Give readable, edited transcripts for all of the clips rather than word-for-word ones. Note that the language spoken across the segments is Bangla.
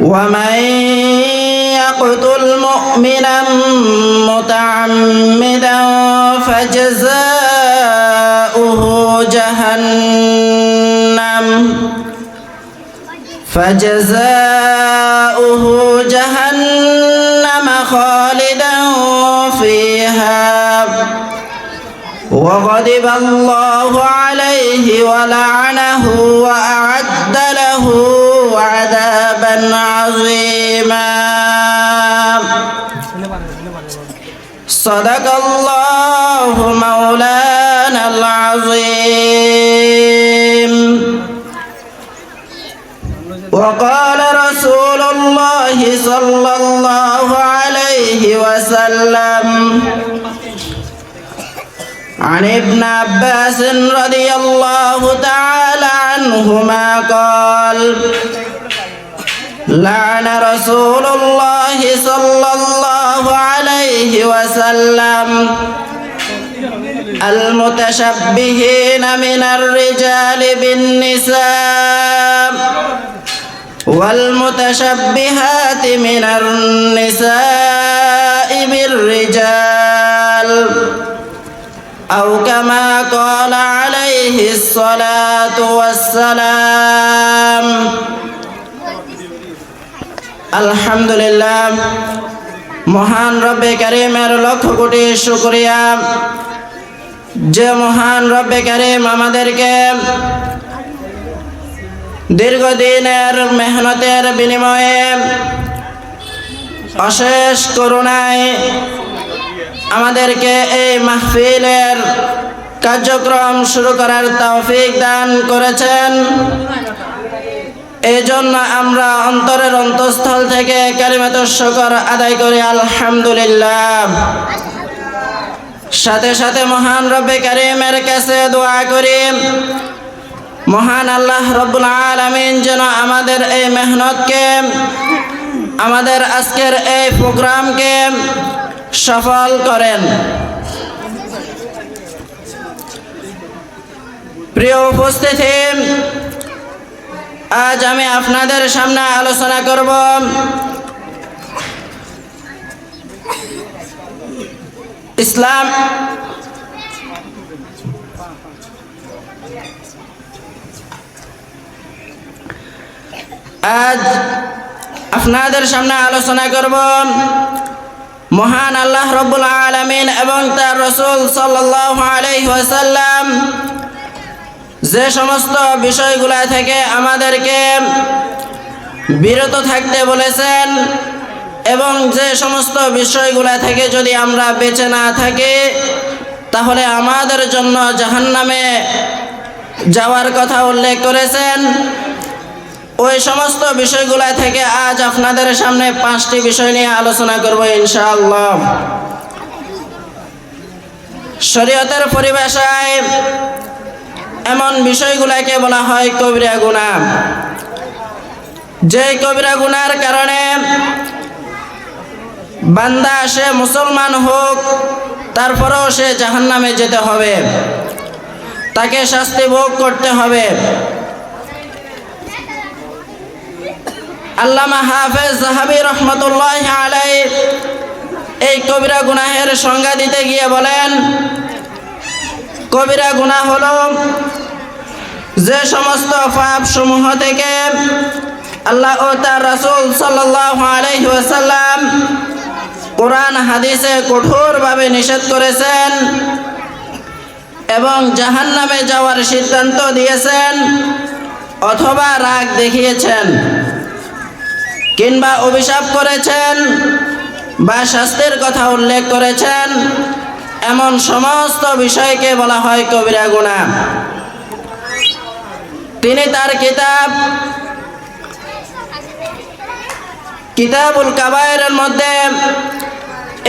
ومن يقتل مؤمنا متعمدا فجزاؤه جهنم خالدا فيها وغضب الله عليه ولعنه وأعد له عذابا عظيما صدق الله مولانا العظيم وقال رسول الله صلى الله عليه وسلم عن ابن عباس رضي الله تعالى عنهما قال لعن رسول الله صلى الله عليه وسلم المتشبهين من الرجال بالنساء والمتشبهات من النساء بالرجال أو كما قال عليه الصلاة والسلام الحمد لله মহান রব্বে কারীমের লক্ষ কোটি শুকরিয়া যে মহান রব্বে কারীম আমাদেরকে দীর্ঘদিনের মেহনতের বিনিময়ে অশেষ করুণায় আমাদেরকে এই মাহফিলের কার্যক্রম শুরু করার তৌফিক দান করেছেন। এই জন্য আমরা অন্তরের অন্তঃস্থল থেকে কালিমাতুশ শুকর আদায় করি আলহামদুলিল্লাহ। সাথে সাথে মহান রব্বে কারীমের কাছে দোয়া করি মহান আল্লাহ রব্বুল আলামিন যেন আমাদের এই মেহনতকে, আমাদের আজকের এই প্রোগ্রামকে সফল করেন। প্রিয় উপস্থিতি, আজ আমি আপনাদের সামনে আলোচনা করব ইসলাম মহান আল্লাহ রব্বুল আলামিন এবং তার রাসূল সাল্লাল্লাহু আলাইহি ওয়াসাল্লাম যে সমস্ত বিষয়গুলা থেকে আমাদেরকে বিরত থাকতে বলেছেন এবং যে সমস্ত বিষয়গুলা থেকে যদি আমরা বেঁচে না থাকি তাহলে আমাদের জন্য জাহান্নামে যাওয়ার কথা উল্লেখ করেছেন, ওই সমস্ত বিষয়গুলা থেকে আজ আপনাদের সামনে 5টি বিষয় নিয়ে আলোচনা করব ইনশাআল্লাহ। শরীয়তের পরিভাষায় এমন বিষয়গুলাকে বলা হয় কবিরা গুনাহ। যে কবিরা গুনার কারণে বান্দা সে মুসলমান হোক তারপরেও সে জাহান্নামে যেতে হবে, তাকে শাস্তি ভোগ করতে হবে। আল্লামা হাফেজ যাহাবী রাহমাতুল্লাহি আলাইহি এই কবিরা গুনাহের সংজ্ঞা দিতে গিয়ে বলেন, কবিরা গুনাহ হলো যে সমস্ত পাপ সমূহ থেকে আল্লাহ ও তার রাসূল সাল্লাল্লাহু আলাইহি ওয়াসাল্লাম কোরআন হাদিসে কঠোরভাবে নিষেধ করেছেন এবং জাহান্নামে যাওয়ার সিদ্ধান্ত দিয়েছেন অথবা রাগ দেখিয়েছেন কিংবা অভিশাপ করেছেন বা শাস্তির কথা উল্লেখ করেছেন, এমন সমস্ত বিষয়কে বলা হয় কবিরা গুনাহ। তিনি তার কিতাবুল কাবায়েরের মধ্যে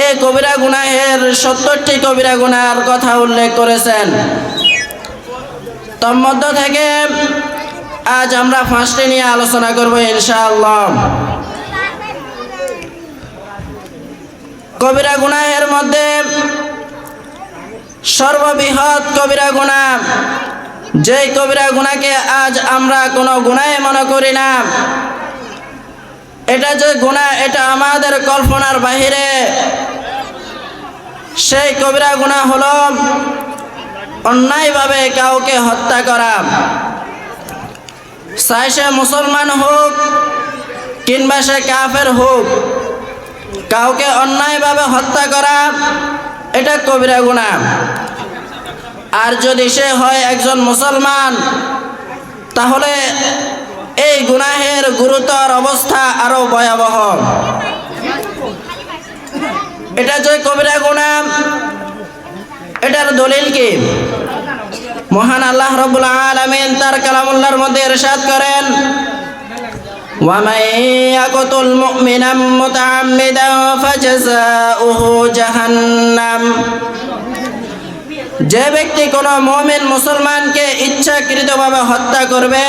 এই কবিরা গুনাহের 70টি কবিরা গুনাহের কথা উল্লেখ করেছেন। তন্মধ্য থেকে আজ আমরা 5টি নিয়ে আলোচনা করব ইনশাআল্লাহ। কবিরা গুনাহের মধ্যে সর্ববৃহৎ কবিরা গুনাহ, যেই কবিরা গুনাহকে আজ আমরা কোনো গুনাহ মনে করি না, এটা যে গুনাহ এটা আমাদের কল্পনার বাহিরে। সেই কবিরা গুনাহ হলো অন্যায়ভাবে কাউকে হত্যা করা, চাই সে মুসলমান হোক কিংবা সে কাফের হোক, কাউকে অন্যায়ভাবে হত্যা করা এটা কবিরা গুনাহ। আর যদি সে হয় একজন মুসলমান, তাহলে এই গুনাহের গুরুতর অবস্থা আরো ভয়াবহ। এটা যে কবিরা গুনাহ, এটার দলিল কি? মহান আল্লাহ রাব্বুল আলামিন তার কালামুল্লাহর মধ্যে ইরশাদ করেন, وَمَن يَقْتُلْ مُؤْمِنًا مُتَعَمِّدًا فَجَزَاؤُهُ جَهَنَّمُ। যে ব্যক্তি কোনো মুমিন মুসলমানকে ইচ্ছাকৃতভাবে হত্যা করবে,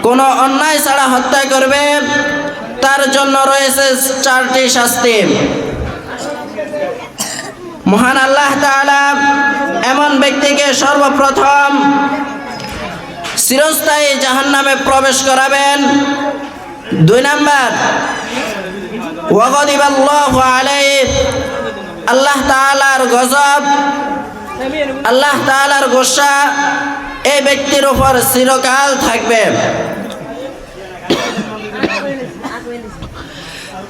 কোনো অন্যায় ছাড়া হত্যা করবে, তার জন্য রয়েছে 4টি শাস্তি। মহান আল্লাহ তাআলা এমন ব্যক্তিকে সর্বপ্রথম চিরস্থায়ী জাহান্নামে প্রবেশ করাবেন। 2 নাম্বার, ওয়াগদিবাল্লাহু আলাইহি, আল্লাহ তাআলার গজব, আল্লাহ তাআলার গোসা এই ব্যক্তির উপর চিরকাল থাকবে।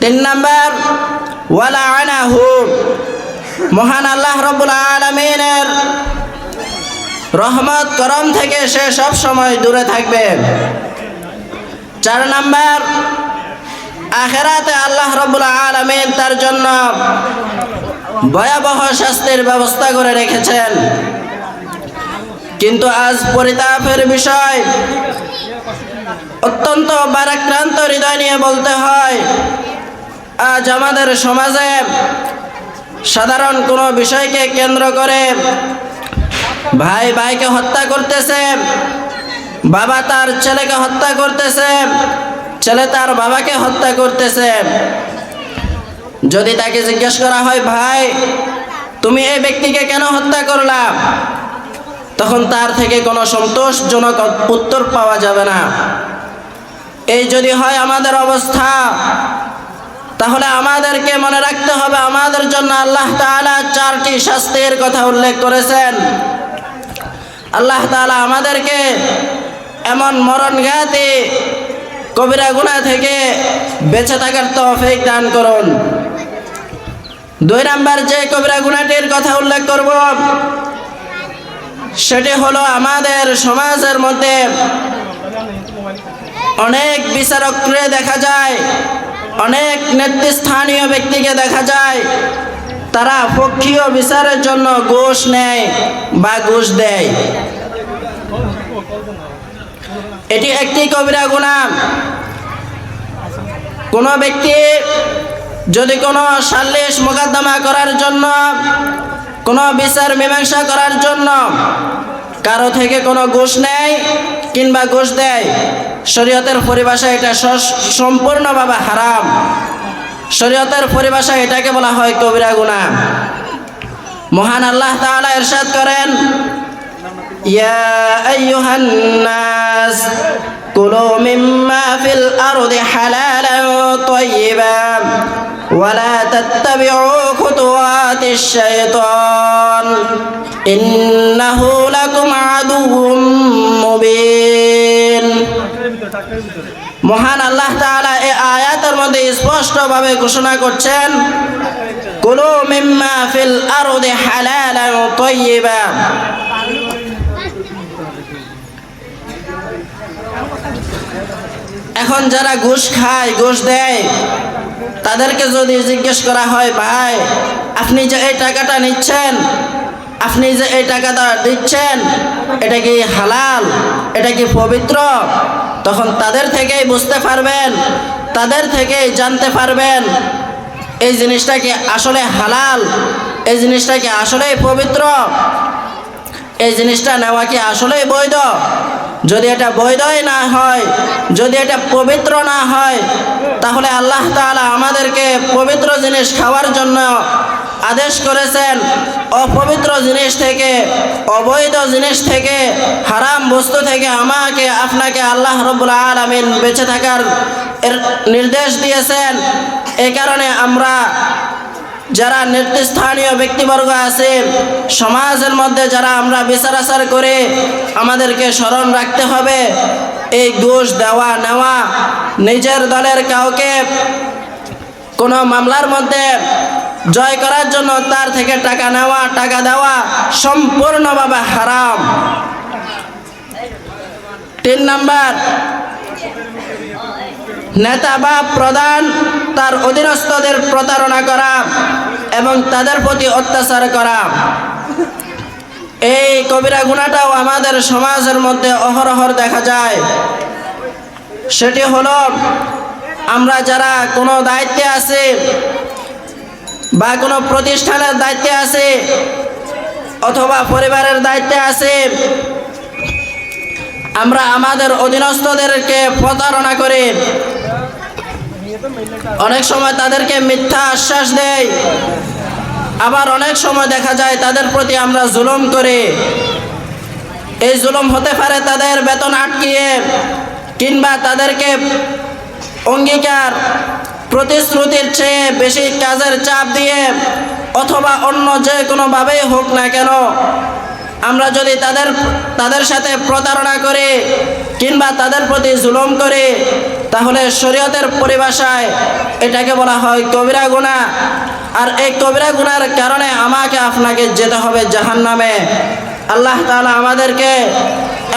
3 নাম্বার, ওয়ালাআনাহু, মহান আল্লাহ রাব্বুল আলামিনের রহমত করম থেকে সে সব সময় দূরে থাকবে। 4 নাম্বার, আখিরাতে আল্লাহ রাব্বুল আলামিন তার জন্য ভয়াবহ শাস্তির ব্যবস্থা করে রেখেছেন। কিন্তু আজ পরিতাপের বিষয়, অত্যন্ত ভারাক্রান্ত হৃদয় নিয়ে বলতে হয়, আজ আমাদের সমাজে সাধারণ কোনো বিষয়কে কেন্দ্র করে ভাই ভাইকে হত্যা করতেছে, বাবা তার ছেলেকে হত্যা করতেছে, ছেলে তার বাবাকে হত্যা করতেছে। যদি তাকে জিজ্ঞেস করা হয়, ভাই তুমি এই ব্যক্তিকে কেন হত্যা করলা, তখন তার থেকে কোনো সন্তোষজনক উত্তর পাওয়া যাবে না। এই যদি হয় আমাদের অবস্থা, তাহলে আমাদেরকে মনে রাখতে হবে আমাদের জন্য আল্লাহ তাআলা 4টি শাস্তির কথা উল্লেখ করেছেন। আল্লাহ তাআলা আমাদেরকে এমন মরণঘাতী কবিরা গুনাহ থেকে বেঁচে থাকার তৌফিক দান করুন। 2 নাম্বার যে কবিরা গুনাহটির কথা উল্লেখ করব, সেটি হলো আমাদের সমাজের মধ্যে অনেক বিচারককে দেখা যায়, অনেক নেতৃস্থানীয় ব্যক্তিকে দেখা যায়, তারা পক্ষীয় বিচারের জন্য ঘুষ নেয় বা ঘুষ দেয়। এটি একটি কবিরা গুনাহ। কোনো ব্যক্তি যদি কোনো সালিশ মোকদ্দমা করার জন্য, কোনো বিচার মীমাংসা করার জন্য কারো থেকে কোনো ঘুষ নেয় কিংবা ঘুষ দেয়, শরীয়তের পরিভাষায় এটা সম্পূর্ণভাবে হারাম। শরীয়তের পরিভাষায় এটাকে বলা হয় কবিরা গুনাহ। মহান আল্লাহ তাআলা ইরশাদ করেন, ইয়া আইয়ুহান নাস কুলু মিম্মা ফিল আরদি হালালান তাইয়িবান ওয়া লা তাত্তাবিউ খুতুওয়াতিশ শাইতান ইন্নাহু লাকুম আদুউম মুবিন। মহান আল্লাহ তাআলা এই আয়াতের মধ্যে স্পষ্টভাবে ঘোষণা করছেন, কুলু মিম্মা ফিল আরদি হালালান তাইয়িবান। এখন যারা ঘুষ খায়, ঘুষ দেয়, তাদেরকে যদি জিজ্ঞেস করা হয়, ভাই আপনি যে এই টাকাটা নিচ্ছেন, আপনি যে এই টাকাটা দিচ্ছেন, এটা কি হালাল, এটা কি পবিত্র, তখন তাদের থেকেই বুঝতে পারবেন, তাদের থেকেই জানতে পারবেন এই জিনিসটা কি আসলে হালাল, এই জিনিসটা কি আসলেই পবিত্র, এই জিনিসটা নেওয়া কি আসলেই বৈধ। যদি এটা বৈধই না হয়, যদি এটা পবিত্র না হয়, তাহলে আল্লাহ তাআলা আমাদেরকে পবিত্র জিনিস খাওয়ার জন্য আদেশ করেছেন অপবিত্র জিনিস থেকে, অবৈধ জিনিস থেকে, হারাম বস্তু থেকে আমাকে আপনাকে আল্লাহ রাব্বুল আলামিন বেঁচে থাকার নির্দেশ দিয়েছেন। এই কারণে আমরা যারা নেতৃস্থানীয় ব্যক্তিবর্গ আছে সমাজের মধ্যে, যারা আমরা বিচার আচার করে আমাদেরকে স্মরণ রাখতে হবে এই ঘুষ দেওয়া নেওয়া, নিজের দলের কাউকে কোনো মামলার মধ্যে জয় করার জন্য তার থেকে টাকা নেওয়া, টাকা দেওয়া সম্পূর্ণভাবে হারাম। 3 নাম্বার, নেতা বা প্রধান তার অধীনস্থদের প্রতারণা করা এবং তাদের প্রতি অত্যাচার করা। এই কবিরা গুনাহটাও আমাদের সমাজের মধ্যে অহরহ দেখা যায়। সেটি হলো, আমরা যারা কোনো দায়িত্বে আছি বা কোনো প্রতিষ্ঠানের দায়িত্বে আছি অথবা পরিবারের দায়িত্বে আছি, আমরা আমাদের অধীনস্থদেরকে প্রতারণা করে অনেক সময় তাদেরকে মিথ্যা আশ্বাস দেই, আবার অনেক সময় দেখা যায় তাদের প্রতি আমরা জুলুম করি। এই জুলুম হতে পারে তাদের বেতন আটকিয়ে, কিংবা তাদেরকে অঙ্গীকার প্রতিশ্রুতির চেয়ে বেশি কাজের চাপ দিয়ে, অথবা অন্য যে কোনোভাবেই হোক না কেন আমরা যদি তাদের সাথে প্রতারণা করি কিংবা তাদের প্রতি জুলুম করি, তাহলে শরীয়তের পরিভাষায় এটাকে বলা হয় কবিরা গুনাহ। আর এই কবিরা গুনার কারণে আমাকে আপনাকে যেতে হবে জাহান্নামে। আল্লাহ তাআলা আমাদেরকে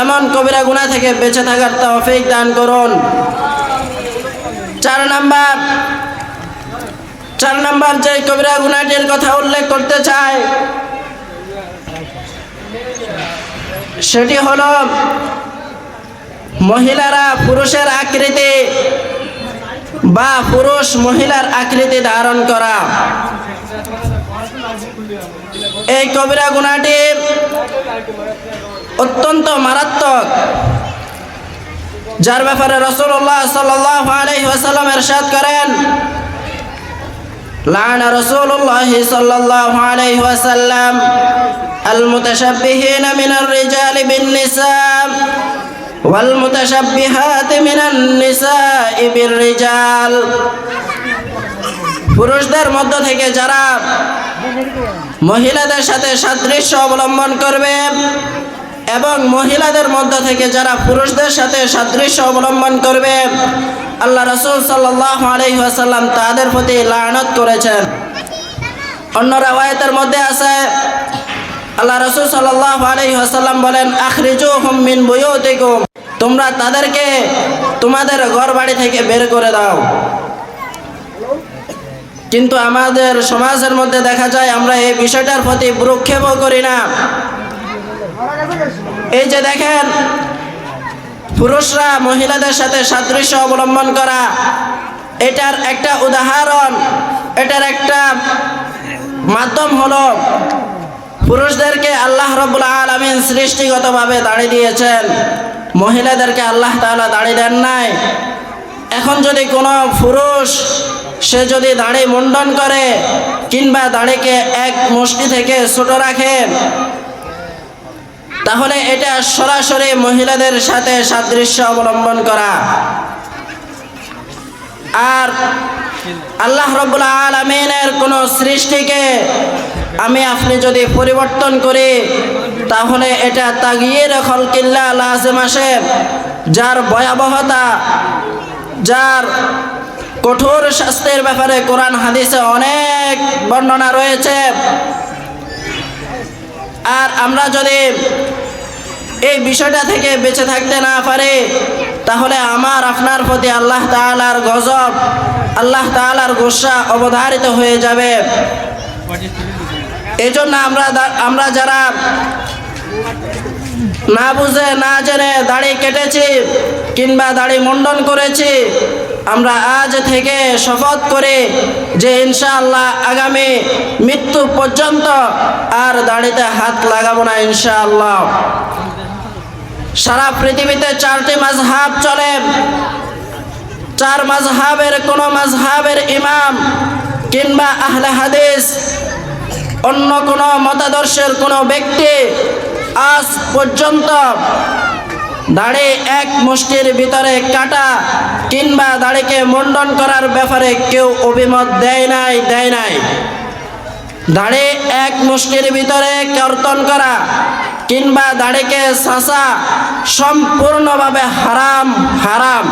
এমন কবিরা গুনাহ থেকে বেঁচে থাকার তৌফিক দান করুন। 4 নাম্বার যে কবিরা গুনাহটির কথা উল্লেখ করতে চাই সেটি হলো মহিলারা পুরুষের আকৃতি বা পুরুষ মহিলার আকৃতি ধারণ করা। এই কবিরা গুনাহটি অত্যন্ত মারাত্মক, যার ব্যাপারে রাসূলুল্লাহ সাল্লাল্লাহু আলাইহি ওয়াসাল্লাম ইরশাদ করেন, লা'না রাসূলুল্লাহ সাল্লাল্লাহু আলাইহি ওয়াসাল্লাম المتشبهين من الرجال بالنساء والمتشبهات من النساء بالرجال। পুরুষদের মধ্য থেকে যারা মহিলাদের সাথে সাদৃশ্য অবলম্বন করবে এবং মহিলাদের মধ্য থেকে যারা পুরুষদের সাথে সাদৃশ্য অবলম্বন করবে, আল্লাহ রাসূল সাল্লাল্লাহু আলাইহি ওয়াসাল্লাম তাদের প্রতি লানত করেছেন। অন্য রাওয়ায়াতের মধ্যে আছে আল্লাহ রাসূল সাল্লাল্লাহু আলাইহি ওয়াসাল্লাম বলেন, আখরিজুহুম মিন বুয়ুতিকুম, তোমরা তাদেরকে তোমাদের ঘর বাড়ি থেকে বের করে দাও। কিন্তু আমাদের সমাজের মধ্যে দেখা যায় আমরা এই বিষয়টার প্রতি ভ্রুক্ষেপও করি না। এই যে দেখেন, পুরুষরা মহিলাদের সাথে সাদৃশ্য অবলম্বন করা, এটার একটা উদাহরণ, এটার একটা মাধ্যম হলো পুরুষদেরকে আল্লাহ রাব্বুল আলামিন সৃষ্টিগতভাবে দাড়ি দিয়েছেন, মহিলাদেরকে আল্লাহ তাআলা দাড়ি দেন নাই। এখন যদি কোনো পুরুষ সে যদি দাড়ি মুন্ডন করে কিংবা দাড়িকে এক মুষ্টি থেকে ছোট রাখে, তাহলে এটা সরাসরি মহিলাদের সাথে সাদৃশ্য অবলম্বন করা। আর আল্লাহ রাব্বুল আলামিনের কোনো সৃষ্টিকে আমি আপনি যদি পরিবর্তন করি, তাহলে এটা তাগয়ির খালকিল্লাহ লাজিম আসে, যার ভয়াবহতা, যার কঠোর শাস্তির ব্যাপারে কোরআন হাদিসে অনেক বর্ণনা রয়েছে। আর আমরা যদি এই বিষয়টা থেকে বেঁচে থাকতে না পারি, তাহলে আমার আপনার প্রতি আল্লাহ তাআলার গজব, আল্লাহ তাআলার গুসা অবধারিত হয়ে যাবে। এই জন্য আমরা যারা না বুঝে না জেনে দাড়ি কেটেছি কিংবা দাড়ি মুন্ডন করেছি, আমরা আজ থেকে শপথ করে যে ইনশাআল্লাহ আগামী মৃত্যু পর্যন্ত আর দাড়িতে হাত লাগাবো না ইনশাআল্লাহ। সারা পৃথিবীতে 4টি মাযহাব চলে, 4 মাযহাবের কোনো মাযহাবের ইমাম কিংবা আহলে হাদিস অন্য কোনো মতাদর্শের কোনো ব্যক্তি আজ পর্যন্ত দাড়ি এক মুষ্টির ভিতরে কাটা কিংবা দাড়িকে মুন্ডন করার ব্যাপারে কেউ অভিমত দেয় নাই। দাড়ি এক মুষ্টির ভিতরে কর্তন করা কিংবা দাড়িকে ছাঁচা সম্পূর্ণভাবে হারাম।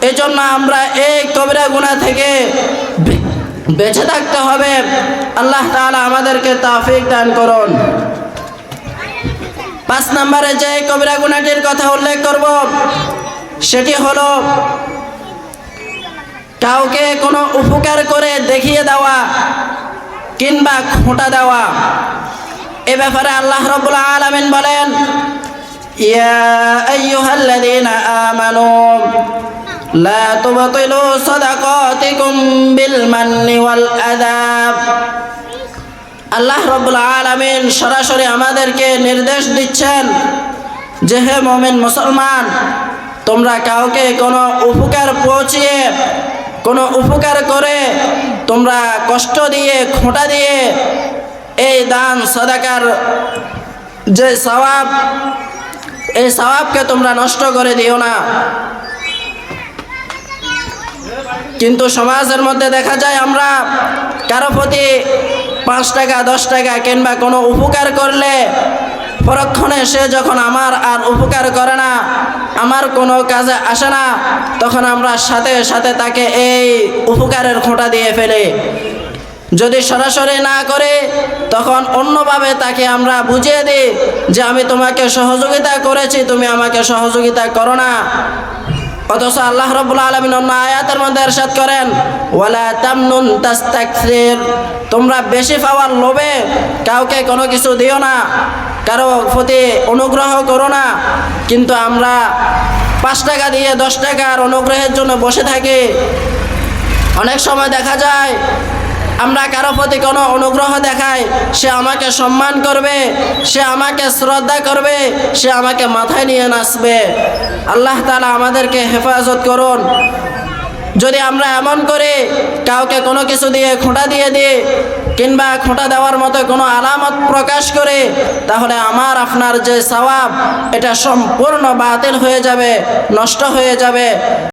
এজন্য আমরা এই কবিরা গুনাহ থেকে বেঁচে থাকতে হবে। আল্লাহ তাআলা আমাদেরকে তৌফিক দান করুন। 5 নম্বরে যে কবিরা গুনাহটির কথা উল্লেখ করব সেটি হলো কাউকে কোনো উপকার করে দেখিয়ে দেওয়া কিংবা খোঁটা দেওয়া। এ ব্যাপারে আল্লাহ রাব্বুল আলামিন বলেন, ইয়া আইয়ুহাল্লাযীনা আমানু লা তুবতিলু সাদাকাতিকুম বিল মান্নি ওয়াল আযা। আল্লাহ রাব্বুল আলামিন সরাসরি আমাদেরকে নির্দেশ দিচ্ছেন যে হে মুমিন মুসলমান, তোমরা কাউকে কোনো উপকার পৌঁছিয়ে কোনো উপকার করে তোমরা কষ্ট দিয়ে খোঁটা দিয়ে এই দান সাদাকার যে সওয়াব, এই সওয়াবকে তোমরা নষ্ট করে দিও না। কিন্তু সমাজের মধ্যে দেখা যায় আমরা কারো প্রতি 5 টাকা 10 টাকা কিংবা কোনো উপকার করলে পরক্ষণে সে যখন আমার আর উপকার করে না, আমার কোনো কাজে আসে না, তখন আমরা সাথে সাথে তাকে এই উপকারের খোঁটা দিয়ে ফেলি। যদি সরাসরি না করে তখন অন্যভাবে তাকে আমরা বুঝিয়ে দিই যে আমি তোমাকে সহযোগিতা করেছি, তুমি আমাকে সহযোগিতা করো না। অথচ আল্লাহ রাব্বুল আলামিন অন্য আয়াতের মধ্যে ইরশাদ করেন, ওয়ালা তামনুন তাস্তাকসির, তোমরা বেশি পাওয়ার লোভে কাউকে কোনো কিছু দিও না, কারো প্রতি অনুগ্রহ করো না। কিন্তু আমরা 5 টাকা দিয়ে 10 টাকার অনুগ্রহের জন্য বসে থাকি। অনেক সময় দেখা যায় আমরা কারো প্রতি কোনো অনুগ্রহ দেখাই, সে আমাকে সম্মান করবে, সে আমাকে শ্রদ্ধা করবে, সে আমাকে মাথায় নিয়ে নাচবে। আল্লাহ তাআলা আমাদেরকে হেফাজত করুন। যদি আমরা এমন করে কাউকে কোনো কিছু দিয়ে খোঁটা দিয়ে দিই কিংবা খোঁটা দেওয়ার মতো কোনো আলামত প্রকাশ করে, তাহলে আমার আপনার যে সওয়াব এটা সম্পূর্ণ বাতিল হয়ে যাবে, নষ্ট হয়ে যাবে।